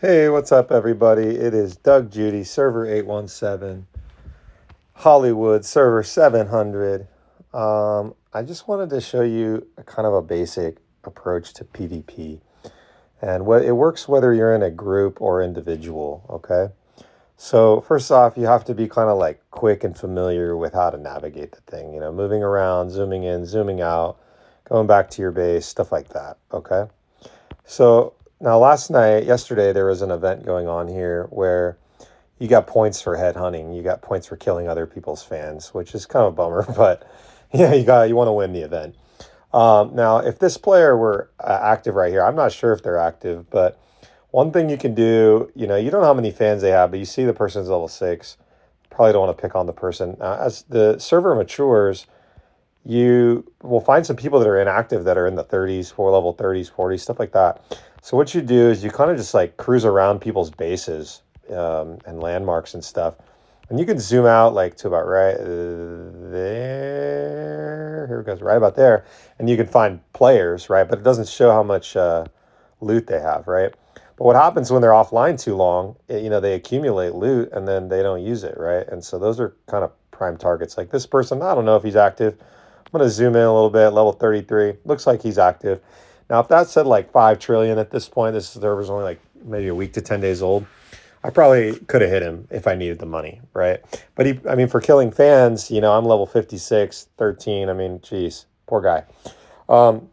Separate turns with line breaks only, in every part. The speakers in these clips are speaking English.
Hey, what's up, everybody? It is Doug Judy, server 817, Hollywood, server 700. I just wanted to show you a kind of a basic approach to PvP. And what it works whether you're in a group or individual, okay? So, first off, you have to be kind of like quick and familiar with how to navigate the thing, moving around, zooming in, zooming out, going back to your base, stuff like that, okay? So, now yesterday, there was an event going on here where you got points for headhunting. You got points for killing other people's fans, which is kind of a bummer, but yeah, you want to win the event. Now, if this player were active right here, I'm not sure if they're active, but one thing you can do, you don't know how many fans they have, but you see the person's level 6. Probably don't want to pick on the person. As the server matures, you will find some people that are inactive that are in the 30s, for level 30s, 40s, stuff like that. So what you do is you kind of just like cruise around people's bases and landmarks and stuff. And you can zoom out like to about right there. Here it goes, right about there. And you can find players, right? But it doesn't show how much loot they have, right? But what happens when they're offline too long, they accumulate loot and then they don't use it, right? And so those are kind of prime targets. Like this person, I don't know if he's active. I'm going to zoom in a little bit, level 33. Looks like he's active. Now, if that said like 5 trillion at this point, this server's only like maybe a week to 10 days old. I probably could have hit him if I needed the money, right? But I mean, for killing fans, I'm level 56, 13. I mean, geez, poor guy. Um,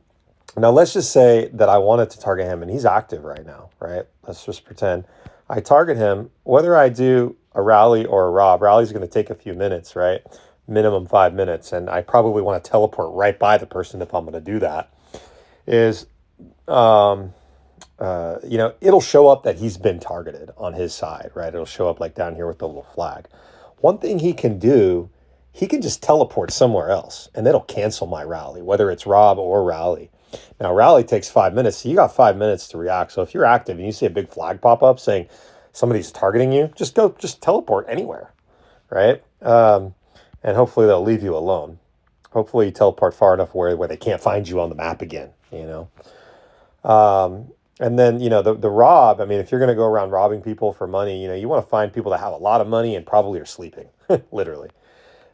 Now, let's just say that I wanted to target him and he's active right now, right? Let's just pretend I target him. Whether I do a rally or a rob, rally's going to take a few minutes, right? Minimum 5 minutes. And I probably want to teleport right by the person if I'm going to do that. Is um, it'll show up that he's been targeted on his side, right? It'll show up like down here with the little flag. One thing he can do, he can just teleport somewhere else and it'll cancel my rally, whether it's Rob or rally. Now, rally takes 5 minutes, so you got 5 minutes to react. So if you're active and you see a big flag pop up saying somebody's targeting you, just teleport anywhere, right? And hopefully they'll leave you alone. Hopefully you teleport far enough where they can't find you on the map again. And then, the rob, I mean, if you're going to go around robbing people for money, you want to find people that have a lot of money and probably are sleeping, literally,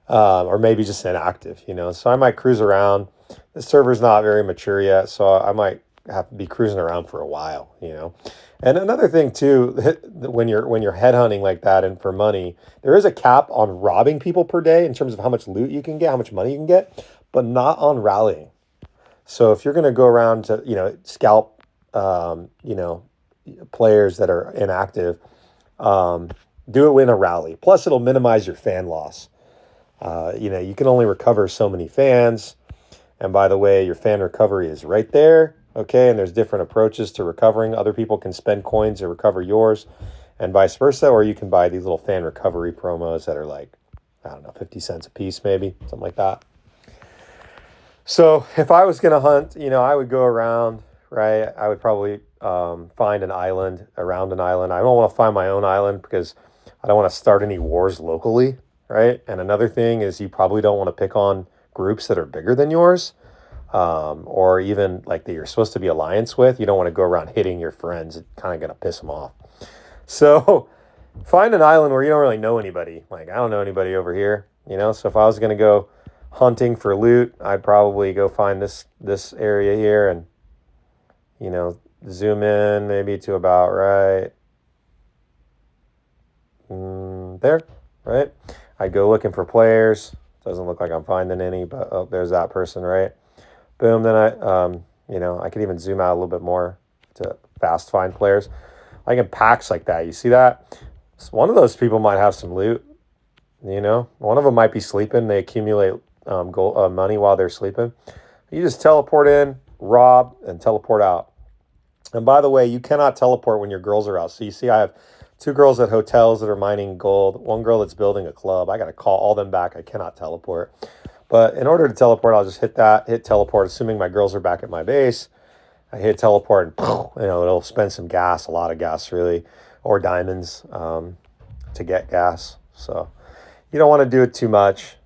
or maybe just inactive. So I might cruise around. The server's not very mature yet, so I might have to be cruising around for a while. And another thing too, when you're headhunting like that and for money, there is a cap on robbing people per day in terms of how much loot you can get, how much money you can get, but not on rallying. So if you're going to go around to, scalp, players that are inactive, um, do it in a rally. Plus, it'll minimize your fan loss. You can only recover so many fans. And by the way, your fan recovery is right there. Okay. And there's different approaches to recovering. Other people can spend coins to recover yours and vice versa. Or you can buy these little fan recovery promos that are like, I don't know, 50 cents a piece, maybe something like that. So if I was going to hunt, I would go around, right? I would probably find an island around an island. I don't want to find my own island because I don't want to start any wars locally, right? And another thing is you probably don't want to pick on groups that are bigger than yours, or even like that you're supposed to be alliance with. You don't want to go around hitting your friends. It's kind of going to piss them off. So find an island where you don't really know anybody. Like I don't know anybody over here. So if I was going to go hunting for loot, I'd probably go find this area here and you know zoom in maybe to about right there, right? I'd go looking for players. Doesn't look like I'm finding any, but oh, there's that person, right? Boom. Then I could even zoom out a little bit more to fast find players. Like in packs like that, you see that? So one of those people might have some loot. One of them might be sleeping. They accumulate gold, money while they're sleeping. You just teleport in, rob, and teleport out. And by the way, you cannot teleport when your girls are out. So you see, I have two girls at hotels that are mining gold, one girl that's building a club. I got to call all them back. I cannot teleport. But in order to teleport, I'll just hit teleport, assuming my girls are back at my base. I hit teleport and it'll spend some gas, a lot of gas really, or diamonds to get gas. So you don't want to do it too much.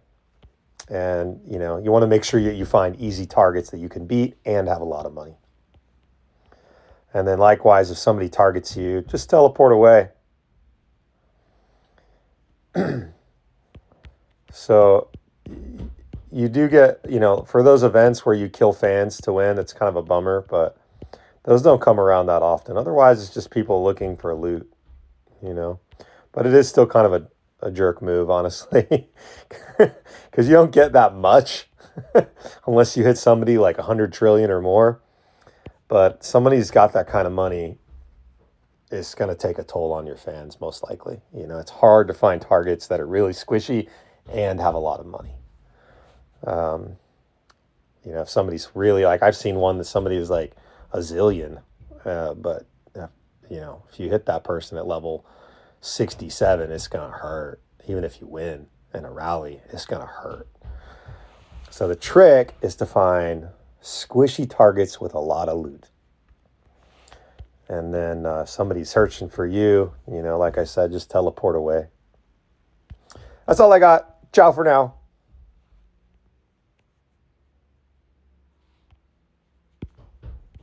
And, you want to make sure you find easy targets that you can beat and have a lot of money. And then likewise, if somebody targets you, just teleport away. So you do get, for those events where you kill fans to win, it's kind of a bummer, but those don't come around that often. Otherwise, it's just people looking for loot, But it is still kind of a jerk move, honestly, because you don't get that much unless you hit somebody like 100 trillion or more. But somebody who's got that kind of money is going to take a toll on your fans, most likely. It's hard to find targets that are really squishy and have a lot of money. If somebody's really like, I've seen one that somebody is like a zillion, but if you hit that person at level 67, it's going to hurt. Even if you win in a rally, it's going to hurt. So the trick is to find squishy targets with a lot of loot. And then if somebody's searching for you, like I said, just teleport away. That's all I got. Ciao for now.